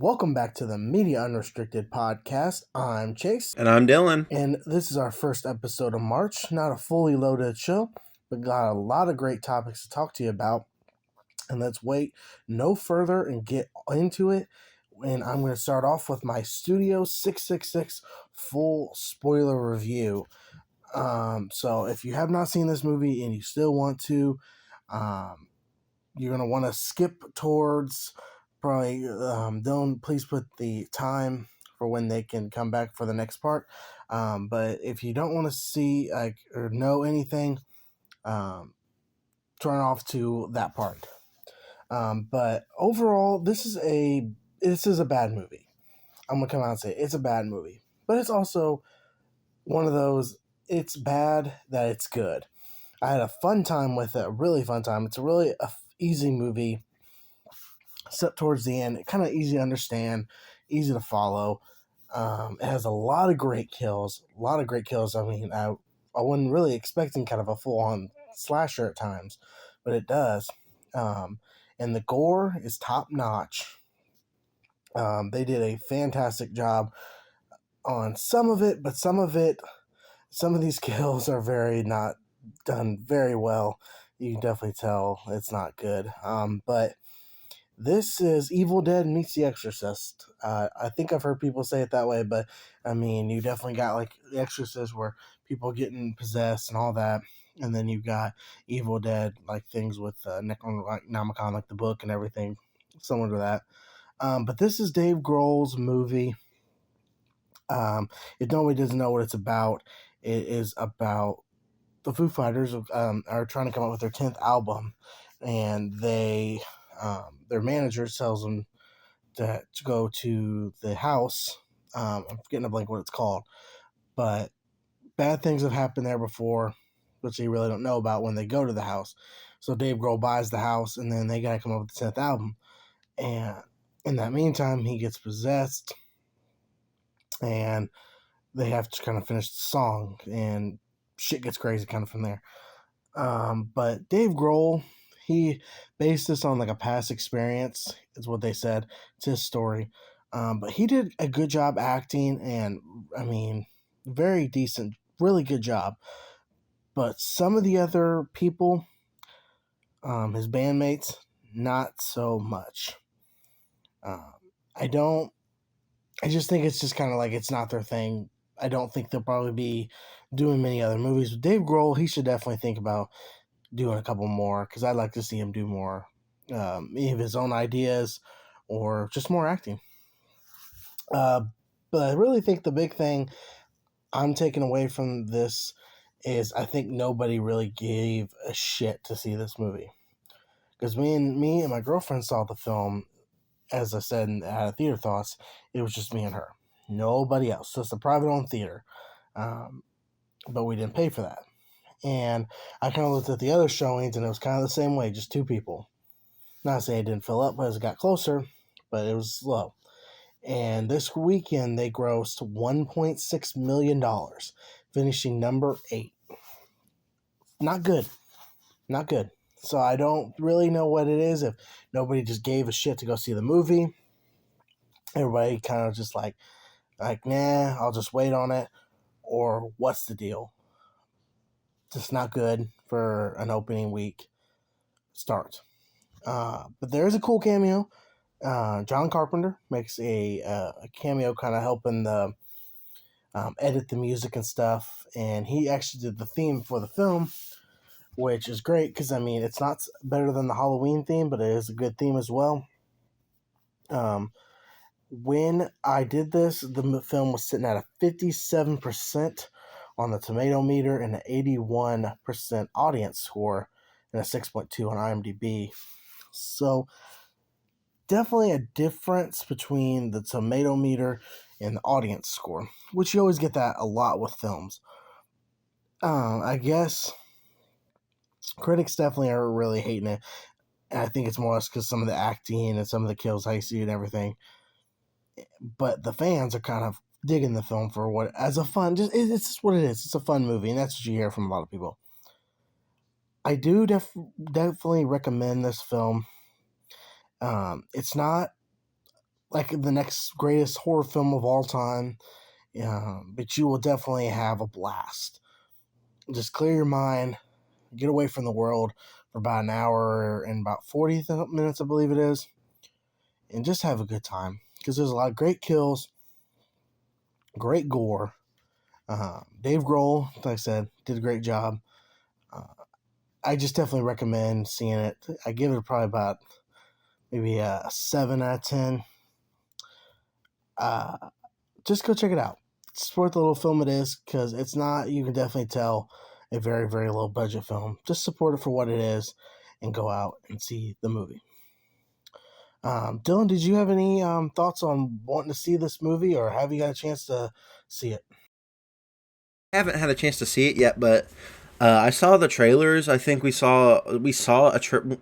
Welcome back to the Media Unrestricted podcast. I'm Chase. And I'm Dylan. And this is our first episode of March. Not a fully loaded show, but got a lot of great topics to talk to you about. And let's wait no further and get into it. And I'm going to start off with my Studio 666 full spoiler review. So if you have not seen this movie and you still want to, you're going to want to skip towards probably, Dylan, please put the time for when they can come back for the next part. But if you don't want to see or know anything, turn off to that part. But overall, this is a bad movie. I'm going to come out and say it's a bad movie. But it's also one of those, it's bad that it's good. I had a fun time with it, a really fun time. It's a really easy movie, except towards the end. Kind of easy to understand, easy to follow. It has a lot of great kills. I mean, I wasn't really expecting kind of a full-on slasher at times, but it does. And the gore is top-notch. They did a fantastic job on some of it, but some of these kills are not done very well. You can definitely tell it's not good. But this is Evil Dead meets The Exorcist. I think I've heard people say it that way, but I mean, you definitely got like The Exorcist where people getting possessed and all that. And then you've got Evil Dead, like things with Necronomicon, like the book and everything, similar to that. But this is Dave Grohl's movie. If nobody doesn't know what it's about, it is about the Foo Fighters are trying to come up with their 10th album, and their manager tells them to go to the house. I'm forgetting a blank what it's called, but bad things have happened there before, which they really don't know about when they go to the house. So Dave Grohl buys the house, and then they got to come up with the 10th album. And in that meantime, he gets possessed, and they have to kind of finish the song, and shit gets crazy kind of from there. But Dave Grohl, he based this on like a past experience, is what they said. It's his story. But he did a good job acting, and I mean, very decent, really good job. But some of the other people, his bandmates, not so much. I just think it's just kind of like it's not their thing. I don't think they'll probably be doing many other movies. But Dave Grohl, he should definitely think about doing a couple more, because I'd like to see him do more, any of his own ideas or just more acting. But I really think the big thing I'm taking away from this is I think nobody really gave a shit to see this movie. Because me and my girlfriend saw the film, as I said in Theater Thoughts, it was just me and her. Nobody else. So it's a private-owned theater. But we didn't pay for that. And I kind of looked at the other showings, and it was kind of the same way, just two people. Not saying it didn't fill up as it got closer, but it was low. And this weekend, they grossed $1.6 million, finishing number 8. Not good. Not good. So I don't really know what it is, if nobody just gave a shit to go see the movie. Everybody kind of just like, nah, I'll just wait on it. Or what's the deal? Just not good for an opening week start. But there is a cool cameo. John Carpenter makes a cameo, kind of helping the edit the music and stuff. And he actually did the theme for the film, which is great because, I mean, it's not better than the Halloween theme, but it is a good theme as well. When I did this, the film was sitting at a 57% on the tomato meter and an 81% audience score and a 6.2 on IMDb. So definitely a difference between the tomato meter and the audience score, which you always get that a lot with films. I guess critics definitely are really hating it. And I think it's more or less because some of the acting and some of the kills I see and everything. But the fans are kind of digging the film for what, as a fun, it's just what it is. It's a fun movie, and that's what you hear from a lot of people. I do definitely recommend this film. It's not like the next greatest horror film of all time, but you will definitely have a blast. Just clear your mind, get away from the world for about an hour and about 40 minutes, I believe it is, and just have a good time because there's a lot of great kills, great gore. Dave Grohl, like I said, did a great job. Uh, I just definitely recommend seeing it. I give it probably about maybe a 7 out of 10. Uh, just go check it out. Support the little film it is because it's not, you can definitely tell, a very, very low budget film. Just support it for what it is and go out and see the movie. Dylan, did you have any thoughts on wanting to see this movie, or have you got a chance to see it? I haven't had a chance to see it yet, but I saw the trailers. I think we saw a trip.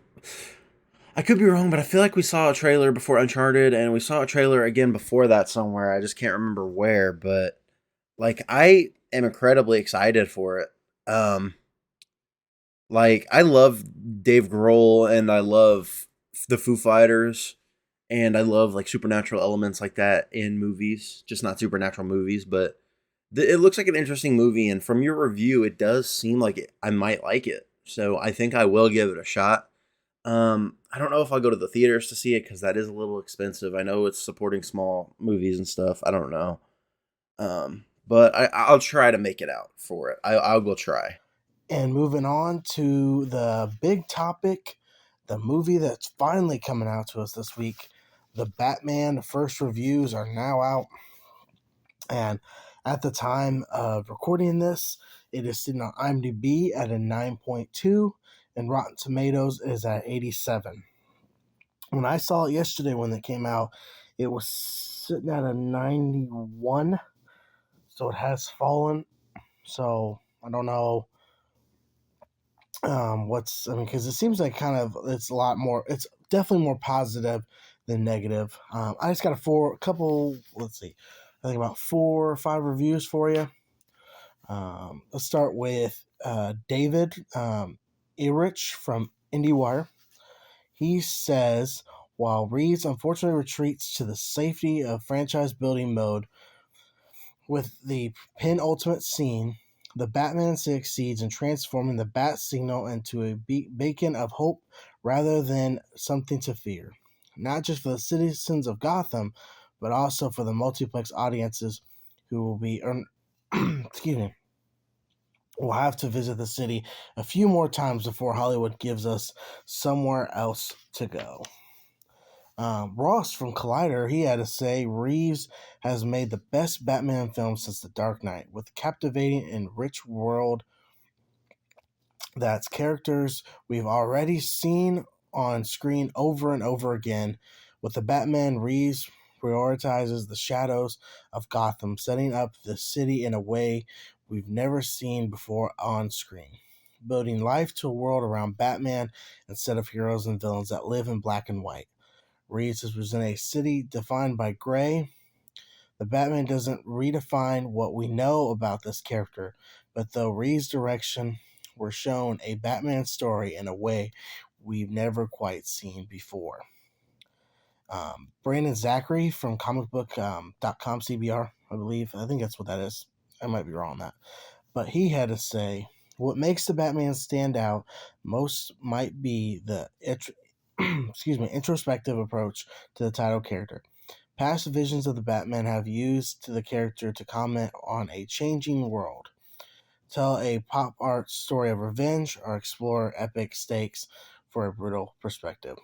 I could be wrong, but I feel like we saw a trailer before Uncharted, and we saw a trailer again before that somewhere. I just can't remember where, but like I am incredibly excited for it. Um, like I love Dave Grohl, and I love the Foo Fighters, and I love like supernatural elements like that in movies. Just not supernatural movies, but it looks like an interesting movie. And from your review, it does seem like I might like it. So I think I will give it a shot. I don't know if I'll go to the theaters to see it because that is a little expensive. I know it's supporting small movies and stuff. I don't know. But I'll try to make it out for it. I will try. And moving on to the big topic, the movie that's finally coming out to us this week, The Batman. The first reviews are now out. And at the time of recording this, it is sitting on IMDb at a 9.2, and Rotten Tomatoes is at 87. When I saw it yesterday when it came out, it was sitting at a 91, so it has fallen. So I don't know I mean, because it seems like kind of it's a lot more, it's definitely more positive than negative. I just got a couple, let's see, I think about 4 or 5 reviews for you. Let's start with David Erich from IndieWire. He says, while Reeves unfortunately retreats to the safety of franchise building mode with the penultimate scene, the Batman succeeds in transforming the bat signal into a beacon of hope rather than something to fear. Not just for the citizens of Gotham, but also for the multiplex audiences who will be, excuse me, will have to visit the city a few more times before Hollywood gives us somewhere else to go. Ross from Collider, he had to say Reeves has made the best Batman film since The Dark Knight, with a captivating and rich world that's characters we've already seen on screen over and over again. With the Batman, Reeves prioritizes the shadows of Gotham, setting up the city in a way we've never seen before on screen, building life to a world around Batman instead of heroes and villains that live in black and white. Reeves has presented a city defined by gray. The Batman doesn't redefine what we know about this character, but though Reeves' direction, we're shown a Batman story in a way we've never quite seen before. Brandon Zachary from comicbook.com CBR, I believe. I think that's what that is. I might be wrong on that. But he had to say, what makes the Batman stand out most might be the introspective approach to the title character. Past visions of the Batman have used the character to comment on a changing world, tell a pop art story of revenge, or explore epic stakes for a brutal perspective.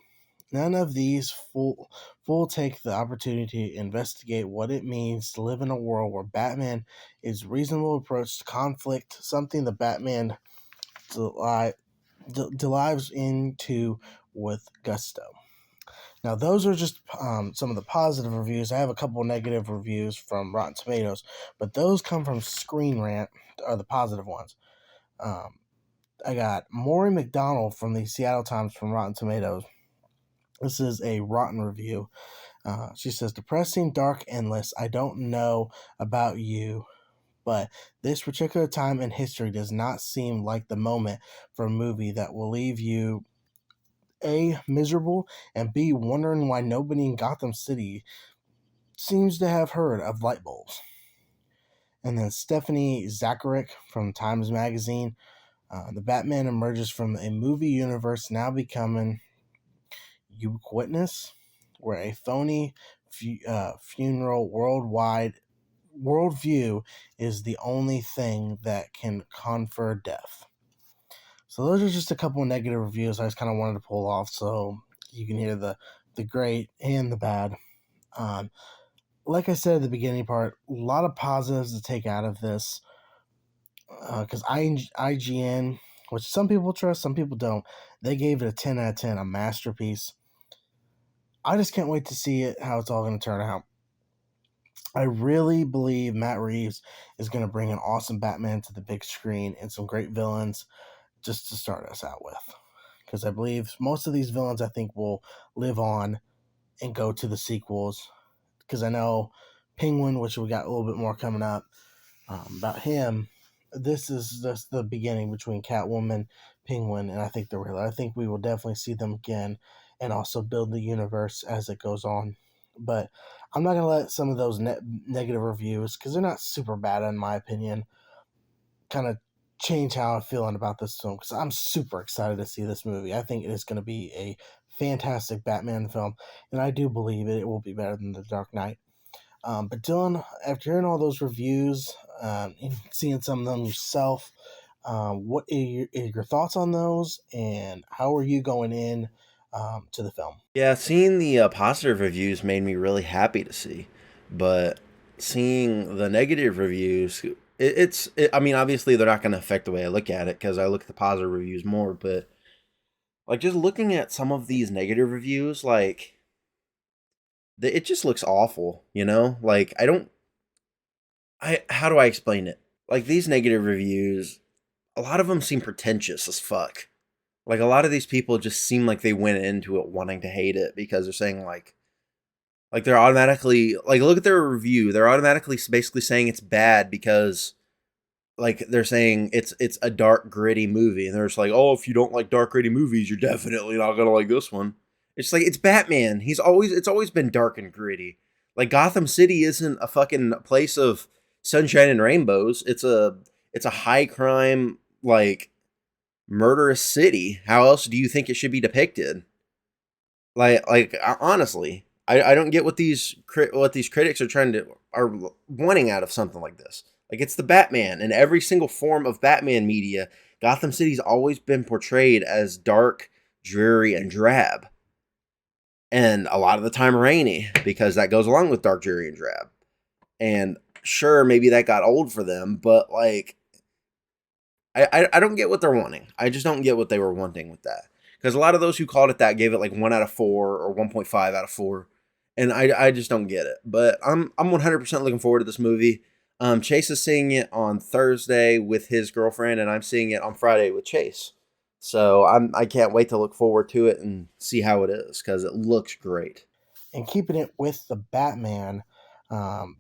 None of these full take the opportunity to investigate what it means to live in a world where Batman is reasonable approach to conflict, something the Batman dives into with gusto. Now, those are just some of the positive reviews. I have a couple negative reviews from Rotten Tomatoes, but those come from Screen Rant, are the positive ones. Um, I got Maury McDonald from the Seattle Times from Rotten Tomatoes. This is a rotten review. She says, depressing, dark, endless. I don't know about you, but this particular time in history does not seem like the moment for a movie that will leave you A, miserable, and B, wondering why nobody in Gotham City seems to have heard of light bulbs. And then Stephanie Zacharek from Times Magazine. The Batman emerges from a movie universe now becoming ubiquitous, where a phony funeral worldview is the only thing that can confer death. So those are just a couple of negative reviews I just kind of wanted to pull off so you can hear the great and the bad. Um, like I said at the beginning part, a lot of positives to take out of this because IGN, which some people trust, some people don't, they gave it a 10 out of 10, a masterpiece. I just can't wait to see it, how it's all going to turn out. I really believe Matt Reeves is going to bring an awesome Batman to the big screen and some great villains just to start us out with. Because I believe most of these villains, I think, will live on and go to the sequels. Because I know Penguin, which we got a little bit more coming up about him, this is just the beginning between Catwoman, Penguin, and I think the Riddler. I think we will definitely see them again and also build the universe as it goes on. But I'm not going to let some of those negative reviews, because they're not super bad in my opinion, kind of change how I'm feeling about this film, because I'm super excited to see this movie. I think it is going to be a fantastic Batman film, and I do believe it will be better than The Dark Knight. But Dylan, after hearing all those reviews and seeing some of them yourself, what are your thoughts on those, and how are you going in to the film? Yeah, seeing the positive reviews made me really happy to see, but seeing the negative reviews, I mean, obviously they're not going to affect the way I look at it because I look at the positive reviews more. But like just looking at some of these negative reviews, like it just looks awful, you know? Like I don't, I how do I explain it? Like these negative reviews, a lot of them seem pretentious as fuck. Like a lot of these people just seem like they went into it wanting to hate it because they're saying like they're automatically like look at their review. They're automatically basically saying it's bad because like they're saying it's a dark gritty movie, and they're just like, oh, if you don't like dark gritty movies, you're definitely not gonna like this one. It's like it's Batman. It's always been dark and gritty. Like Gotham City isn't a fucking place of sunshine and rainbows. It's a high crime like murderous city. How else do you think it should be depicted? Honestly, I don't get what these critics are wanting out of something like this. Like it's the Batman, and every single form of Batman media, Gotham City's always been portrayed as dark, dreary, and drab, and a lot of the time rainy because that goes along with dark, dreary, and drab. And sure, maybe that got old for them, but like I don't get what they're wanting. I just don't get what they were wanting with that. Because a lot of those who called it that gave it like 1 out of 4 or 1.5 out of 4. And I just don't get it. But I'm 100% looking forward to this movie. Chase is seeing it on Thursday with his girlfriend, and I'm seeing it on Friday with Chase. So I can't wait to look forward to it and see how it is because it looks great. And keeping it with the Batman,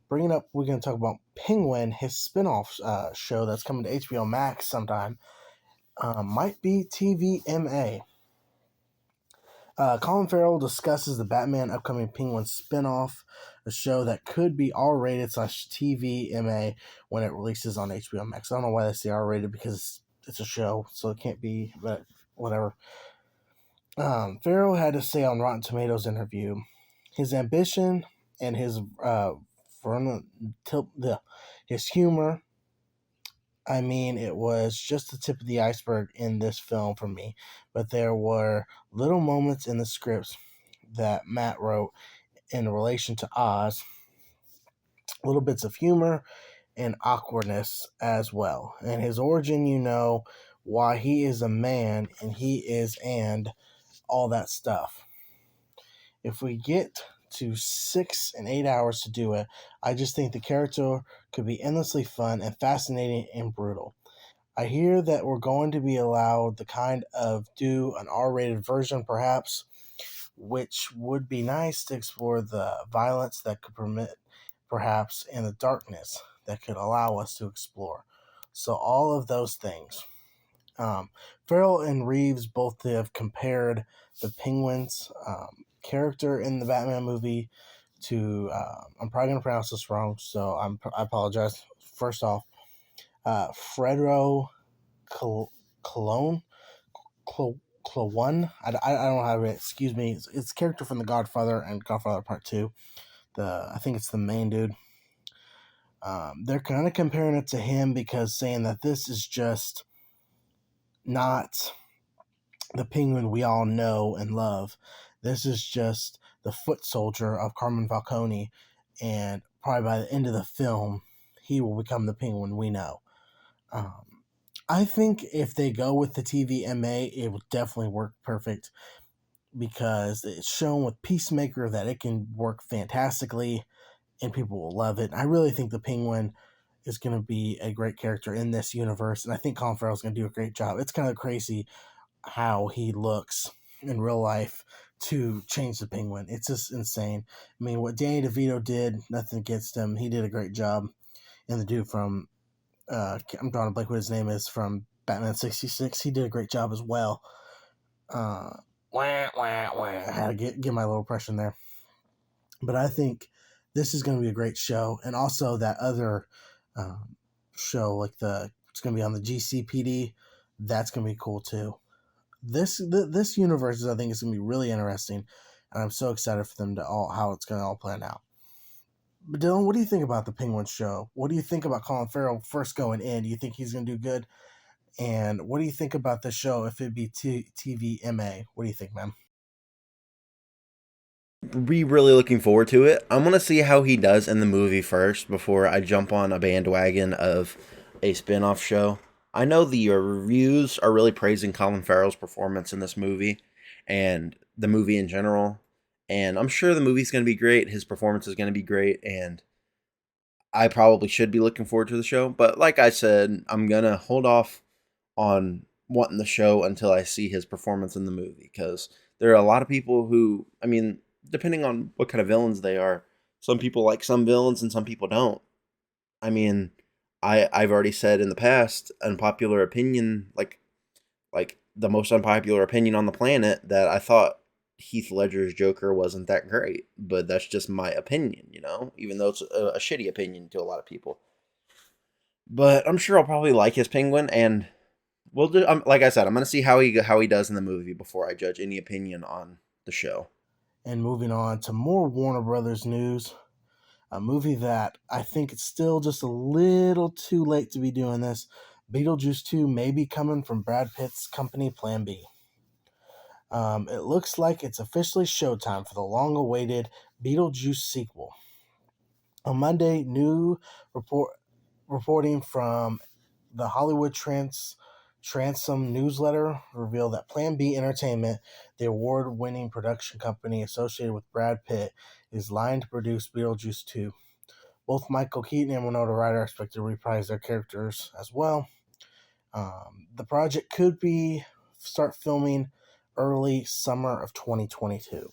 bringing up, we're going to talk about Penguin, his spinoff show that's coming to HBO Max sometime. Might be TVMA. Colin Farrell discusses the Batman upcoming Penguin spinoff, a show that could be R-rated slash TVMA when it releases on HBO Max. I don't know why they say R-rated because it's a show, so it can't be, but whatever. Farrell had to say on Rotten Tomatoes interview, his ambition and his humor. I mean, it was just the tip of the iceberg in this film for me, but there were little moments in the scripts that Matt wrote in relation to Oz, little bits of humor and awkwardness as well. And his origin, why he is a man and all that stuff. If we get to 6 and 8 hours to do it, I just think the character could be endlessly fun and fascinating and brutal. I hear that we're going to be allowed the kind of do an R-rated version, perhaps, which would be nice to explore the violence that could permit, perhaps, and the darkness that could allow us to explore. So all of those things. Farrell and Reeves both have compared the Penguin's character in the Batman movie I'm probably going to pronounce this wrong, so I apologize. First off, Fredro Cologne, Clone. I don't know how to excuse me. It's a character from The Godfather and Godfather Part 2. I think it's the main dude. They're kind of comparing it to him because saying that this is just not the penguin we all know and love. This is just the foot soldier of Carmen Falcone, and probably by the end of the film, he will become the penguin we know. Um, I think if they go with the TVMA, it will definitely work perfect because it's shown with Peacemaker that it can work fantastically and people will love it. I really think the penguin is going to be a great character in this universe, and I think Colin Farrell is going to do a great job. It's kind of crazy how he looks in real life to change the penguin. It's just insane. I mean, what Danny DeVito did, nothing against him. He did a great job. And the dude from, I'm drawing a blank what his name is, from Batman 66, he did a great job as well. I had to get my little impression there. But I think this is going to be a great show. And also that other show, it's going to be on the GCPD, that's going to be cool too. This universe, I think, is going to be really interesting, and I'm so excited for them how it's going to all plan out. But Dylan, what do you think about the Penguin show? What do you think about Colin Farrell first going in? Do you think he's going to do good? And what do you think about the show if it be TVMA? What do you think, man? Be really looking forward to it. I'm gonna see how he does in the movie first before I jump on a bandwagon of a spin-off show. I know the reviews are really praising Colin Farrell's performance in this movie and the movie in general. And I'm sure the movie's gonna be great. His performance is gonna be great, and I probably should be looking forward to the show. But like I said, I'm gonna hold off on wanting the show until I see his performance in the movie because there are a lot of people who, I mean, depending on what kind of villains they are, some people like some villains and some people don't. I mean, I've already said in the past, unpopular opinion, like the most unpopular opinion on the planet, that I thought Heath Ledger's Joker wasn't that great, but that's just my opinion, even though it's a shitty opinion to a lot of people. But I'm sure I'll probably like his Penguin, and like I said, I'm gonna see how he does in the movie before I judge any opinion on the show. And moving on to more Warner Brothers news, a movie that I think it's still just a little too late to be doing this. Beetlejuice 2 may be coming from Brad Pitt's company Plan B. It looks like it's officially showtime for the long-awaited Beetlejuice sequel. On Monday, reporting from the Hollywood Transom newsletter revealed that Plan B Entertainment, the award-winning production company associated with Brad Pitt, is lined to produce Beetlejuice 2. Both Michael Keaton and Winona Ryder are expected to reprise their characters as well. The project could start filming early summer of 2022.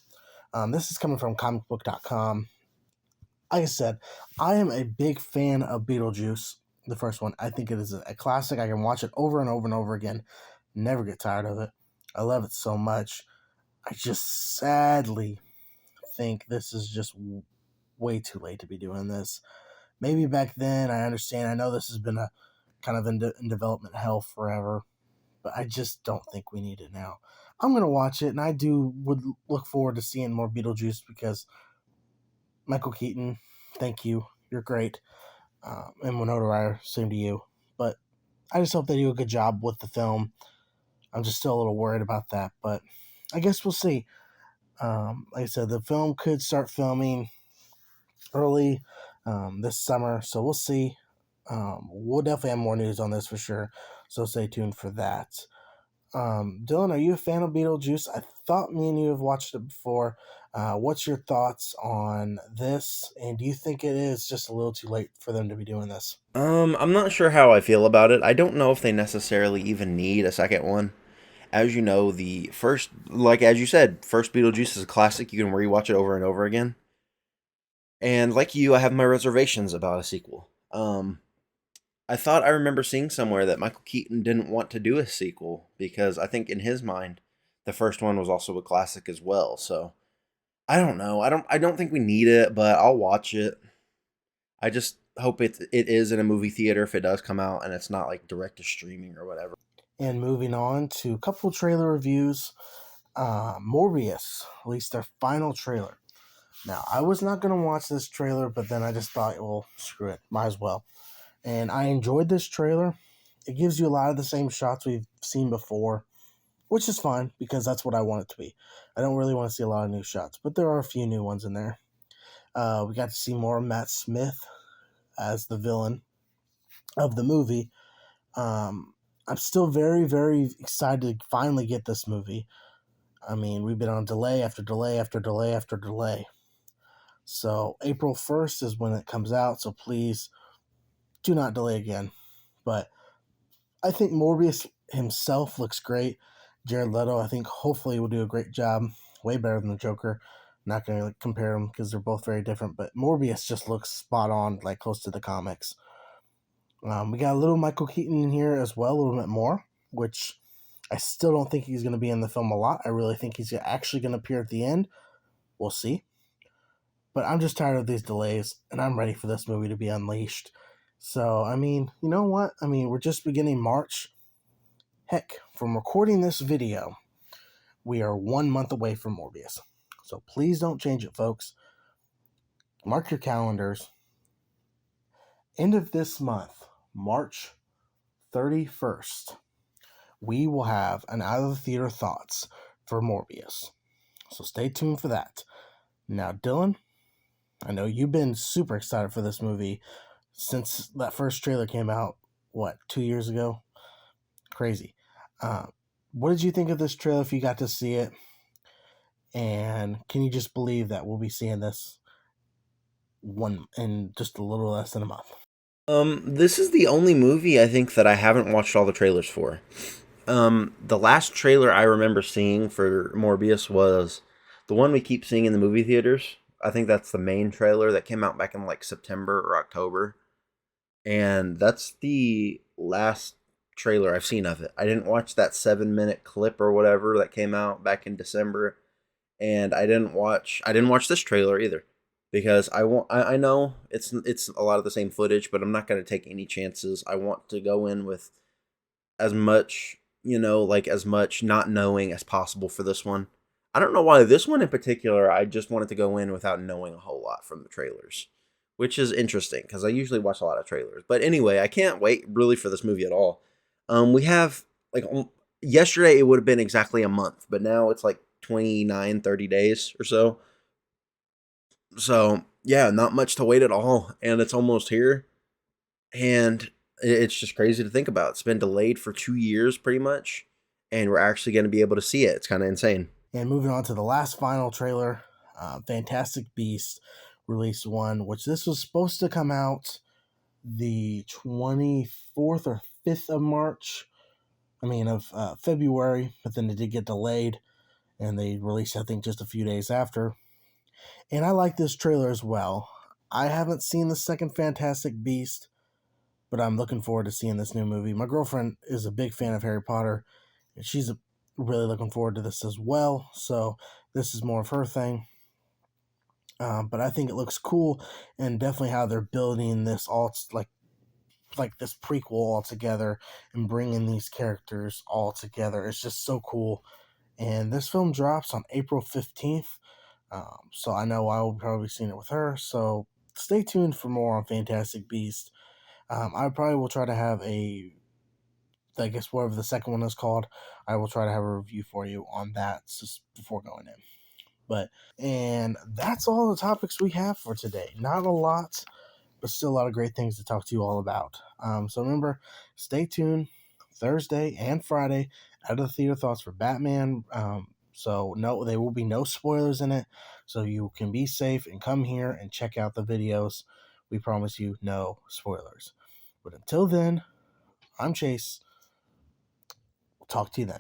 This is coming from comicbook.com. Like I said, I am a big fan of Beetlejuice, the first one. I think it is a classic. I can watch it over and over and over again. Never get tired of it. I love it so much. I just sadly think this is just way too late to be doing this. Maybe back then, I understand. I know this has been a kind of in development hell forever, but I just don't think we need it now. I'm going to watch it, and would look forward to seeing more Beetlejuice because Michael Keaton, thank you. You're great. And Winona Ryder, same to you. But I just hope they do a good job with the film. I'm just still a little worried about that, but I guess we'll see. Like I said, the film could start filming early this summer, so we'll see. We'll definitely have more news on this for sure, so stay tuned for that. Dylan, are you a fan of Beetlejuice? I thought me and you have watched it before. What's your thoughts on this? And do you think it is just a little too late for them to be doing this? I'm not sure how I feel about it. I don't know if they necessarily even need a second one. As you know, the first, like as you said, first Beetlejuice is a classic. You can rewatch it over and over again. And like you, I have my reservations about a sequel. I thought I remember seeing somewhere that Michael Keaton didn't want to do a sequel because I think in his mind, the first one was also a classic as well. So I don't know. I don't think we need it, but I'll watch it. I just hope it is in a movie theater if it does come out and it's not like direct to streaming or whatever. And moving on to a couple trailer reviews. Morbius released their final trailer. Now, I was not going to watch this trailer, but then I just thought, well, screw it, might as well. And I enjoyed this trailer. It gives you a lot of the same shots we've seen before, which is fine because that's what I want it to be. I don't really want to see a lot of new shots, but there are a few new ones in there. We got to see more of Matt Smith as the villain of the movie. I'm still very, very excited to finally get this movie. I mean, we've been on delay after delay after delay after delay. So April 1st is when it comes out, so please do not delay again. But I think Morbius himself looks great. Jared Leto, I think hopefully will do a great job. Way better than the Joker. Not going to compare them because they're both very different, but Morbius just looks spot on, like close to the comics. We got a little Michael Keaton in here as well, a little bit more, which I still don't think he's going to be in the film a lot. I really think he's actually going to appear at the end. We'll see. But I'm just tired of these delays, and I'm ready for this movie to be unleashed. So, I mean, you know what? I mean, we're just beginning March. Heck, from recording this video, we are 1 month away from Morbius. So please don't change it, folks. Mark your calendars. End of this month, March 31st, we will have an out of the theater thoughts for Morbius. So stay tuned for that. Now, Dylan, I know you've been super excited for this movie since that first trailer came out, 2 years ago? Crazy. Uh, what did you think of this trailer if you got to see it? And can you just believe that we'll be seeing this one in just a little less than a month? This is the only movie I think that I haven't watched all the trailers for. The last trailer I remember seeing for Morbius was the one we keep seeing in the movie theaters. I think that's the main trailer that came out back in like September or October. And that's the last trailer I've seen of it. I didn't watch that 7 minute clip or whatever that came out back in December. And I didn't watch this trailer either. Because I know it's a lot of the same footage, but I'm not gonna take any chances. I want to go in with as much, like as much not knowing as possible for this one. I don't know why this one in particular, I just wanted to go in without knowing a whole lot from the trailers, which is interesting because I usually watch a lot of trailers. But anyway, I can't wait really for this movie at all. We have like yesterday it would have been exactly a month, but now it's like 29, 30 days or so. So yeah, not much to wait at all, and it's almost here. And it's just crazy to think about. It's been delayed for 2 years, pretty much, and we're actually going to be able to see it. It's kind of insane. And moving on to the last final trailer, Fantastic Beast released one, which this was supposed to come out the 24th or 5th of March. Of February, but then it did get delayed, and they released, I think, just a few days after. And I like this trailer as well. I haven't seen the second Fantastic Beast, but I'm looking forward to seeing this new movie. My girlfriend is a big fan of Harry Potter, and she's really looking forward to this as well. So this is more of her thing. But I think it looks cool, and definitely how they're building this all like this prequel all together and bringing these characters all together. It's just so cool. And this film drops on April 15th. So I know I will probably be seeing it with her. So stay tuned for more on Fantastic Beast. I probably will try to have I guess whatever the second one is called, I will try to have a review for you on that just before going in. And that's all the topics we have for today. Not a lot, but still a lot of great things to talk to you all about. So remember, stay tuned Thursday and Friday out of the theater thoughts for Batman. So no, there will be no spoilers in it, so you can be safe and come here and check out the videos. We promise you no spoilers. But until then, I'm Chase. We'll talk to you then.